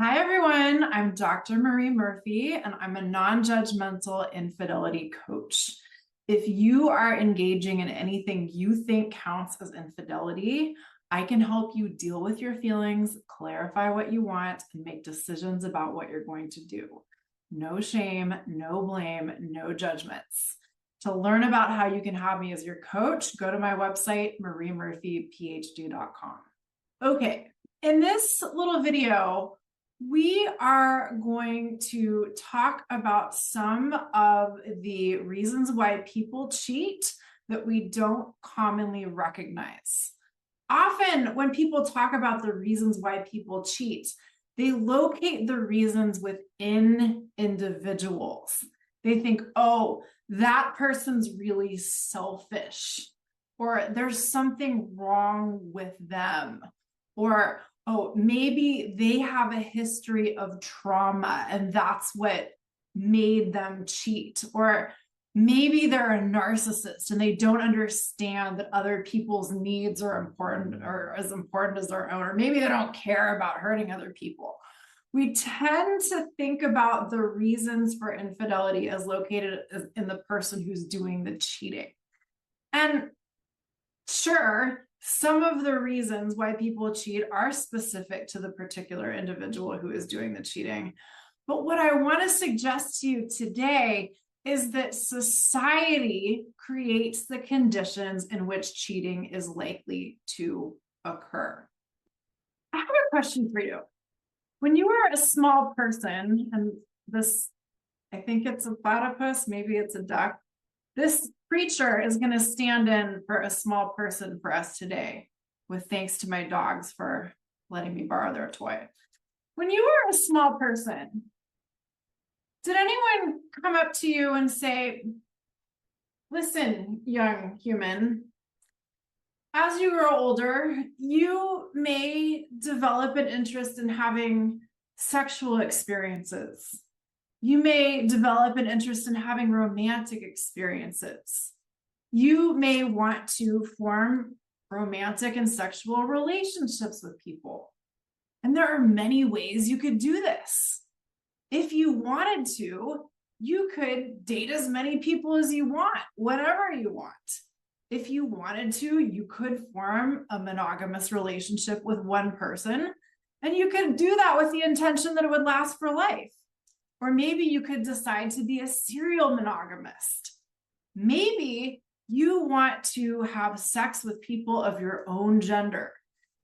Hi, everyone. I'm Dr. Marie Murphy, and I'm a non-judgmental infidelity coach. If you are engaging in anything you think counts as infidelity, I can help you deal with your feelings, clarify what you want, and make decisions about what you're going to do. No shame, no blame, no judgments. To learn about how you can have me as your coach, go to my website, mariemurphyphd.com. Okay, in this little video, we are going to talk about some of the reasons why people cheat that we don't commonly recognize. Often, when people talk about the reasons why people cheat, they locate the reasons within individuals. They think, oh, that person's really selfish, or there's something wrong with them, or oh, maybe they have a history of trauma and that's what made them cheat. Or maybe they're a narcissist and they don't understand that other people's needs are important or as important as their own. Or maybe they don't care about hurting other people. We tend to think about the reasons for infidelity as located in the person who's doing the cheating. And sure, some of the reasons why people cheat are specific to the particular individual who is doing the cheating. But what I want to suggest to you today is that society creates the conditions in which cheating is likely to occur. I have a question for you. When you were a small person, and this, I think it's a platypus, maybe it's a duck, this creature is going to stand in for a small person for us today, with thanks to my dogs for letting me borrow their toy. When you were a small person, did anyone come up to you and say, listen, young human, as you grow older, you may develop an interest in having sexual experiences. You may develop an interest in having romantic experiences. You may want to form romantic and sexual relationships with people. And there are many ways you could do this. If you wanted to, you could date as many people as you want, whatever you want. If you wanted to, you could form a monogamous relationship with one person, and you could do that with the intention that it would last for life. Or maybe you could decide to be a serial monogamist. Maybe you want to have sex with people of your own gender.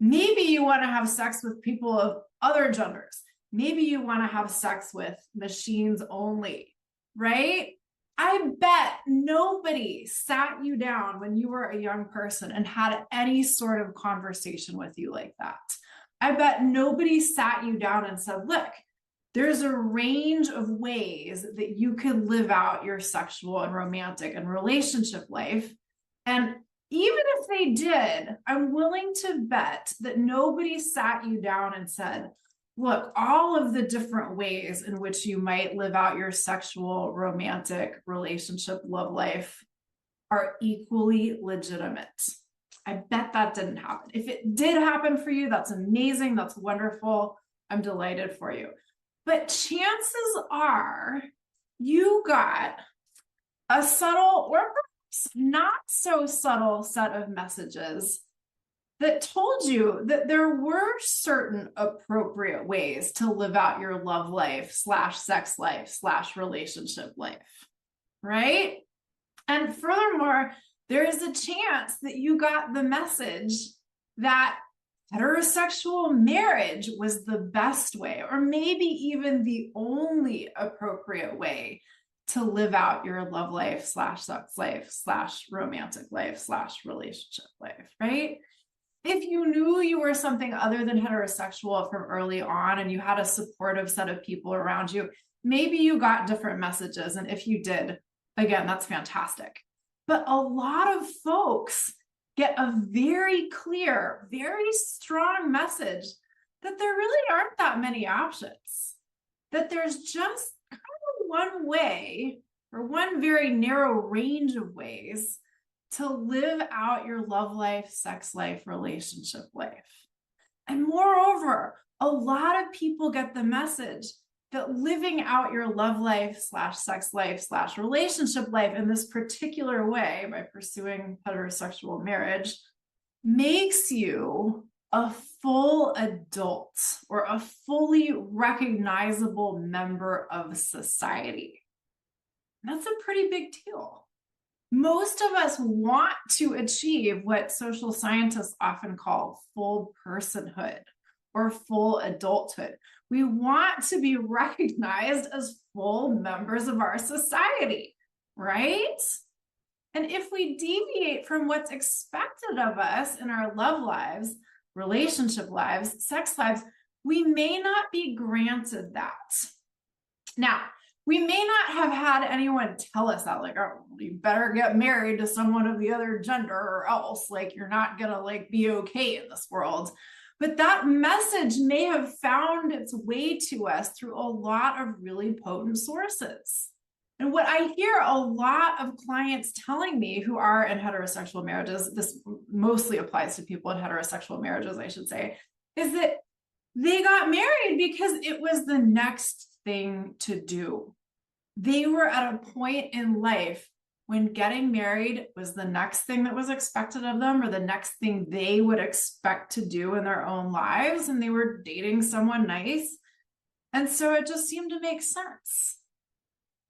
Maybe you want to have sex with people of other genders. Maybe you want to have sex with machines only, right? I bet nobody sat you down when you were a young person and had any sort of conversation with you like that. I bet nobody sat you down and said, look, there's a range of ways that you can live out your sexual and romantic and relationship life. And even if they did, I'm willing to bet that nobody sat you down and said, look, all of the different ways in which you might live out your sexual, romantic, relationship, love life are equally legitimate. I bet that didn't happen. If it did happen for you, that's amazing. That's wonderful. I'm delighted for you. But chances are you got a subtle or perhaps not so subtle set of messages that told you that there were certain appropriate ways to live out your love life / sex life / relationship life, right? And furthermore, there is a chance that you got the message that heterosexual marriage was the best way, or maybe even the only appropriate way to live out your love life / sex life / romantic life / relationship life, right? If you knew you were something other than heterosexual from early on and you had a supportive set of people around you, maybe you got different messages. And if you did, again, that's fantastic. But a lot of folks get a very clear, very strong message that there really aren't that many options, that there's just kind of one way or one very narrow range of ways to live out your love life, sex life, relationship life. And moreover, a lot of people get the message that living out your love life / sex life / relationship life in this particular way by pursuing heterosexual marriage makes you a full adult or a fully recognizable member of society. That's a pretty big deal. Most of us want to achieve what social scientists often call full personhood or full adulthood. We want to be recognized as full members of our society, right? And if we deviate from what's expected of us in our love lives, relationship lives, sex lives, we may not be granted that. Now, we may not have had anyone tell us that, like, oh, you better get married to someone of the other gender or else, like, you're not gonna, like, be okay in this world. But that message may have found its way to us through a lot of really potent sources. And what I hear a lot of clients telling me who are in heterosexual marriages, this mostly applies to people in heterosexual marriages, I should say, is that they got married because it was the next thing to do. They were at a point in life when getting married was the next thing that was expected of them, or the next thing they would expect to do in their own lives. And they were dating someone nice. And so it just seemed to make sense.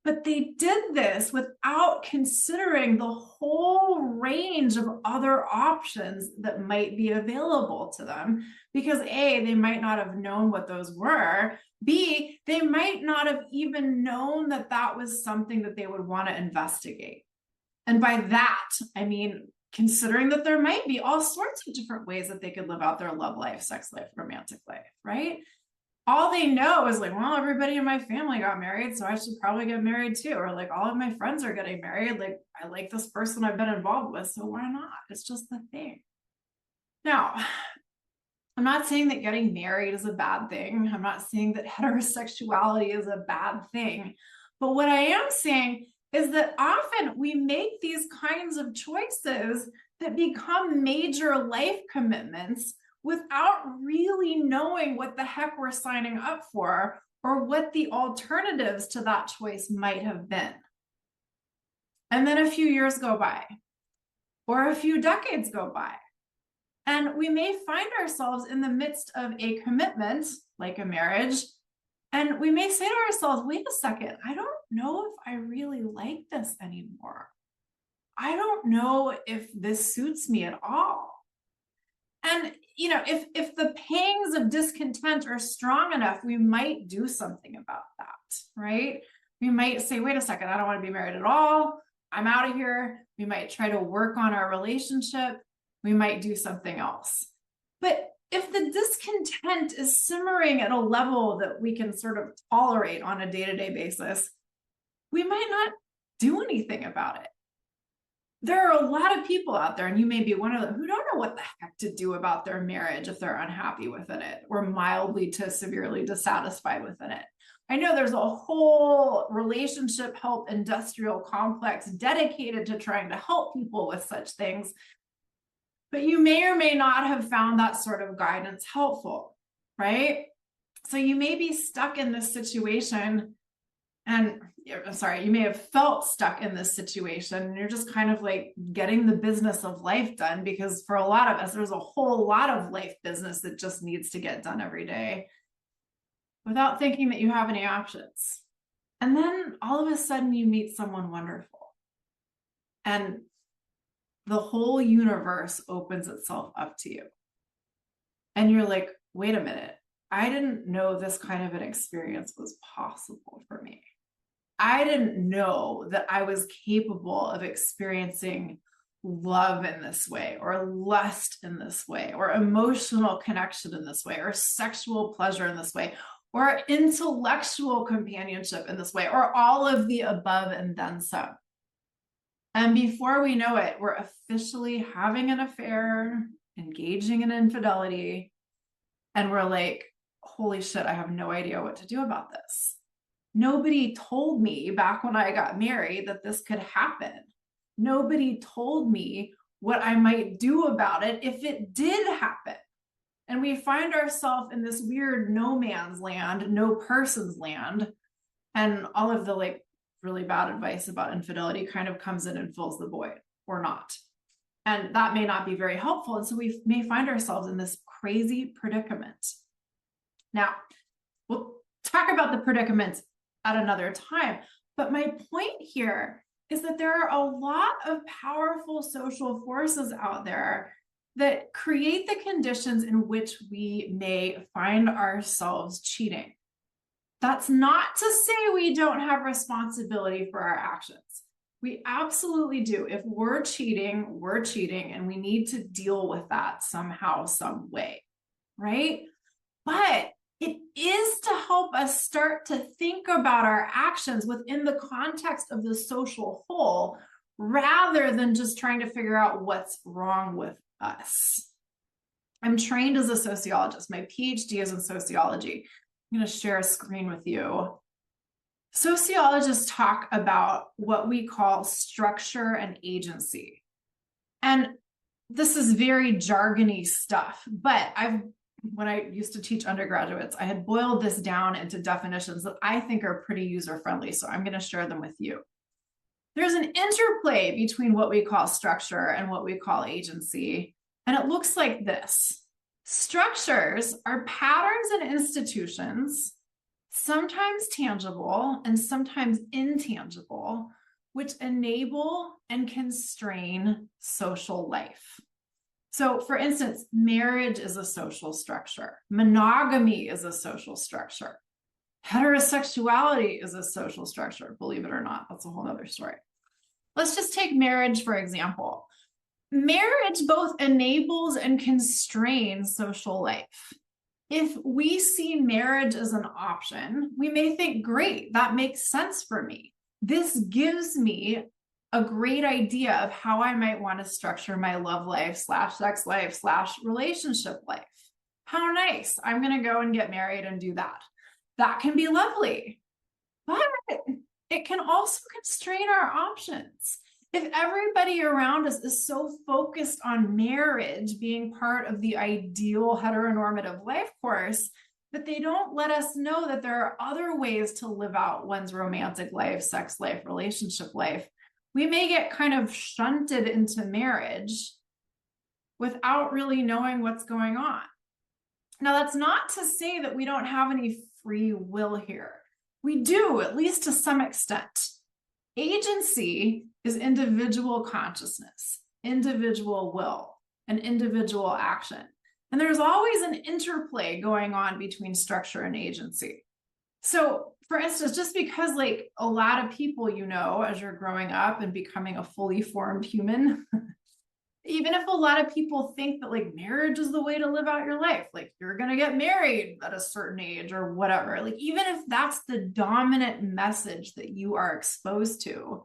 But they did this without considering the whole range of other options that might be available to them. Because A, they might not have known what those were. B, they might not have even known that that was something that they would want to investigate. And by that, I mean, considering that there might be all sorts of different ways that they could live out their love life, sex life, romantic life, right? All they know is like, well, everybody in my family got married, so I should probably get married too. Or like, all of my friends are getting married. Like, I like this person I've been involved with, so why not? It's just the thing. Now, I'm not saying that getting married is a bad thing. I'm not saying that heterosexuality is a bad thing. But what I am saying is that often we make these kinds of choices that become major life commitments without really knowing what the heck we're signing up for or what the alternatives to that choice might have been. And then a few years go by, or a few decades go by, and we may find ourselves in the midst of a commitment, like a marriage, and we may say to ourselves, wait a second, I don't know if I really like this anymore. I don't know if this suits me at all. And, you know, if the pangs of discontent are strong enough, we might do something about that, right? We might say, wait a second, I don't want to be married at all. I'm out of here. We might try to work on our relationship. We might do something else. But if the discontent is simmering at a level that we can sort of tolerate on a day-to-day basis, we might not do anything about it. There are a lot of people out there, and you may be one of them, who don't know what the heck to do about their marriage if they're unhappy within it or mildly to severely dissatisfied within it. I know there's a whole relationship help industrial complex dedicated to trying to help people with such things, but you may or may not have found that sort of guidance helpful, right? So you may be stuck in this situation, and you may have felt stuck in this situation, and you're just kind of like getting the business of life done, because for a lot of us, there's a whole lot of life business that just needs to get done every day without thinking that you have any options. And then all of a sudden you meet someone wonderful, and the whole universe opens itself up to you. And you're like, wait a minute, I didn't know this kind of an experience was possible for me. I didn't know that I was capable of experiencing love in this way, or lust in this way, or emotional connection in this way, or sexual pleasure in this way, or intellectual companionship in this way, or all of the above and then some. And before we know it, we're officially having an affair, engaging in infidelity, and we're like, holy shit, I have no idea what to do about this. Nobody told me back when I got married that this could happen. Nobody told me what I might do about it if it did happen. And we find ourselves in this weird no man's land, no person's land. And all of the like really bad advice about infidelity kind of comes in and fills the void or not. And that may not be very helpful. And so we may find ourselves in this crazy predicament. Now, we'll talk about the predicaments at another time. But my point here is that there are a lot of powerful social forces out there that create the conditions in which we may find ourselves cheating. That's not to say we don't have responsibility for our actions. We absolutely do. If we're cheating, and we need to deal with that somehow, some way, right? But it is to help us start to think about our actions within the context of the social whole, rather than just trying to figure out what's wrong with us. I'm trained as a sociologist. My PhD is in sociology. I'm going to share a screen with you. Sociologists talk about what we call structure and agency. And this is very jargony stuff, but when I used to teach undergraduates, I had boiled this down into definitions that I think are pretty user-friendly, so I'm going to share them with you. There's an interplay between what we call structure and what we call agency, and it looks like this. Structures are patterns and institutions, sometimes tangible and sometimes intangible, which enable and constrain social life. So, for instance, marriage is a social structure. Monogamy is a social structure. Heterosexuality is a social structure, believe it or not. That's a whole other story. Let's just take marriage, for example. Marriage both enables and constrains social life. If we see marriage as an option, we may think, great, that makes sense for me. This gives me a great idea of how I might want to structure my love life / sex life / relationship life. How nice. I'm going to go and get married and do that. That can be lovely, but it can also constrain our options. If everybody around us is so focused on marriage being part of the ideal heteronormative life course, that they don't let us know that there are other ways to live out one's romantic life, sex life, relationship life, we may get kind of shunted into marriage without really knowing what's going on. Now, that's not to say that we don't have any free will here. We do, at least to some extent. Agency is individual consciousness, individual will, and individual action. And there's always an interplay going on between structure and agency. So, for instance, just because like a lot of people, as you're growing up and becoming a fully formed human, even if a lot of people think that like marriage is the way to live out your life, like you're going to get married at a certain age or whatever, like even if that's the dominant message that you are exposed to,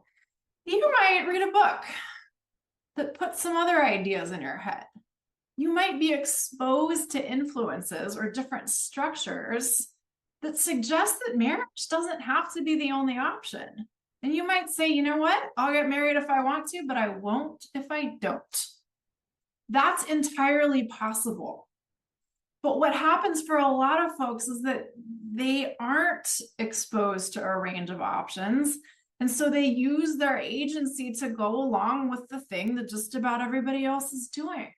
you might read a book that puts some other ideas in your head. You might be exposed to influences or different structures that suggest that marriage doesn't have to be the only option. And you might say, you know what? I'll get married if I want to, but I won't if I don't. That's entirely possible. But what happens for a lot of folks is that they aren't exposed to a range of options. And so they use their agency to go along with the thing that just about everybody else is doing.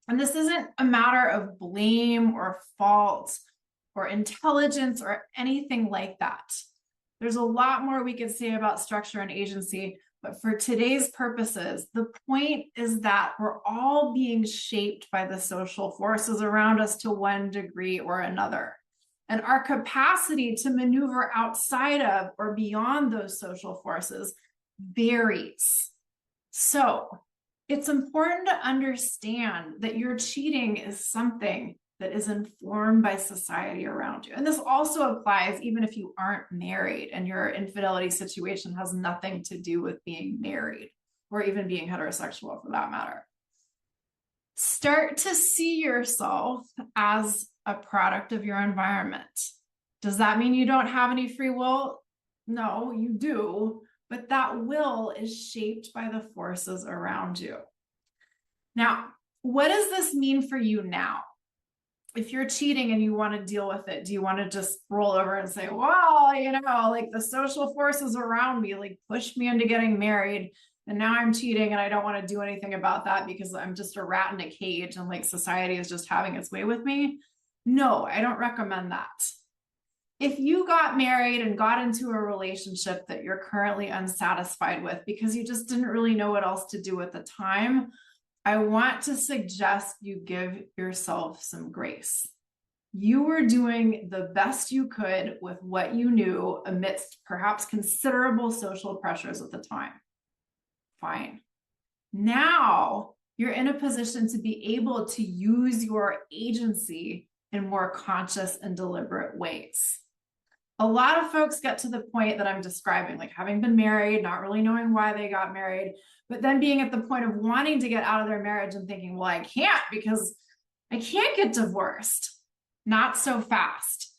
And this isn't a matter of blame or fault or intelligence or anything like that. There's a lot more we could say about structure and agency, but for today's purposes, the point is that we're all being shaped by the social forces around us to one degree or another. And our capacity to maneuver outside of or beyond those social forces varies. So it's important to understand that your cheating is something that is informed by society around you. And this also applies even if you aren't married and your infidelity situation has nothing to do with being married or even being heterosexual for that matter. Start to see yourself as a product of your environment. Does that mean you don't have any free will? No, you do, but that will is shaped by the forces around you. Now, what does this mean for you now? if you're cheating and you want to deal with it, do you want to just roll over and say, well, you know, like the social forces around me, like pushed me into getting married and now I'm cheating and I don't want to do anything about that because I'm just a rat in a cage and like society is just having its way with me? No, I don't recommend that. If you got married and got into a relationship that you're currently unsatisfied with because you just didn't really know what else to do at the time, I want to suggest you give yourself some grace. You were doing the best you could with what you knew amidst perhaps considerable social pressures at the time. Fine. Now you're in a position to be able to use your agency in more conscious and deliberate ways. A lot of folks get to the point that I'm describing, like having been married, not really knowing why they got married, but then being at the point of wanting to get out of their marriage and thinking, well, I can't because I can't get divorced. Not so fast.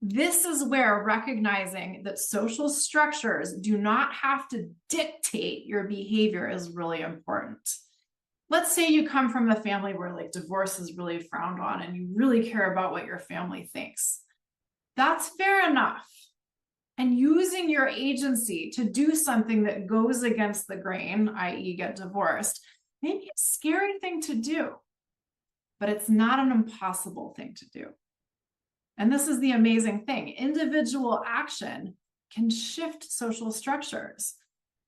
This is where recognizing that social structures do not have to dictate your behavior is really important. Let's say you come from a family where like divorce is really frowned on and you really care about what your family thinks. That's fair enough. And using your agency to do something that goes against the grain, i.e. get divorced, may be a scary thing to do, but it's not an impossible thing to do. And this is the amazing thing. Individual action can shift social structures.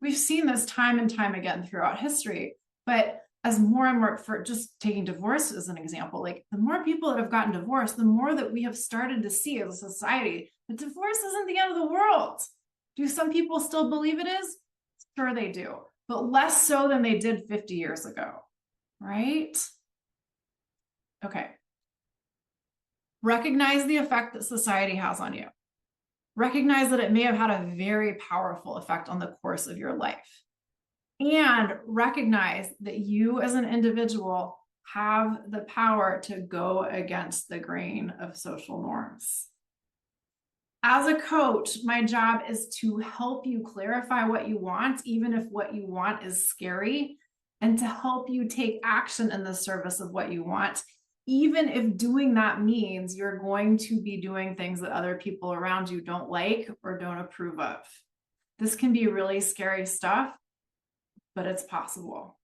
We've seen this time and time again throughout history, but as more and more, for just taking divorce as an example, like the more people that have gotten divorced, the more that we have started to see as a society that divorce isn't the end of the world. Do some people still believe it is? Sure they do, but less so than they did 50 years ago, right? Okay. Recognize the effect that society has on you. Recognize that it may have had a very powerful effect on the course of your life. And recognize that you as an individual have the power to go against the grain of social norms. As a coach, my job is to help you clarify what you want, even if what you want is scary, and to help you take action in the service of what you want, even if doing that means you're going to be doing things that other people around you don't like or don't approve of. This can be really scary stuff, but it's possible.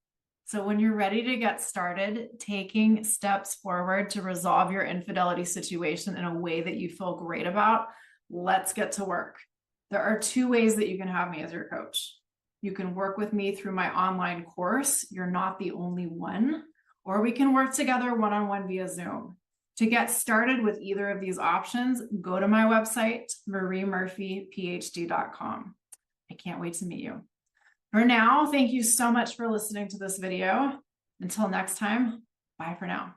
So when you're ready to get started taking steps forward to resolve your infidelity situation in a way that you feel great about, let's get to work. There are 2 ways that you can have me as your coach. You can work with me through my online course. You're not the only one. Or we can work together one-on-one via Zoom. To get started with either of these options, go to my website, mariemurphyphd.com. I can't wait to meet you. For now, thank you so much for listening to this video. Until next time, bye for now.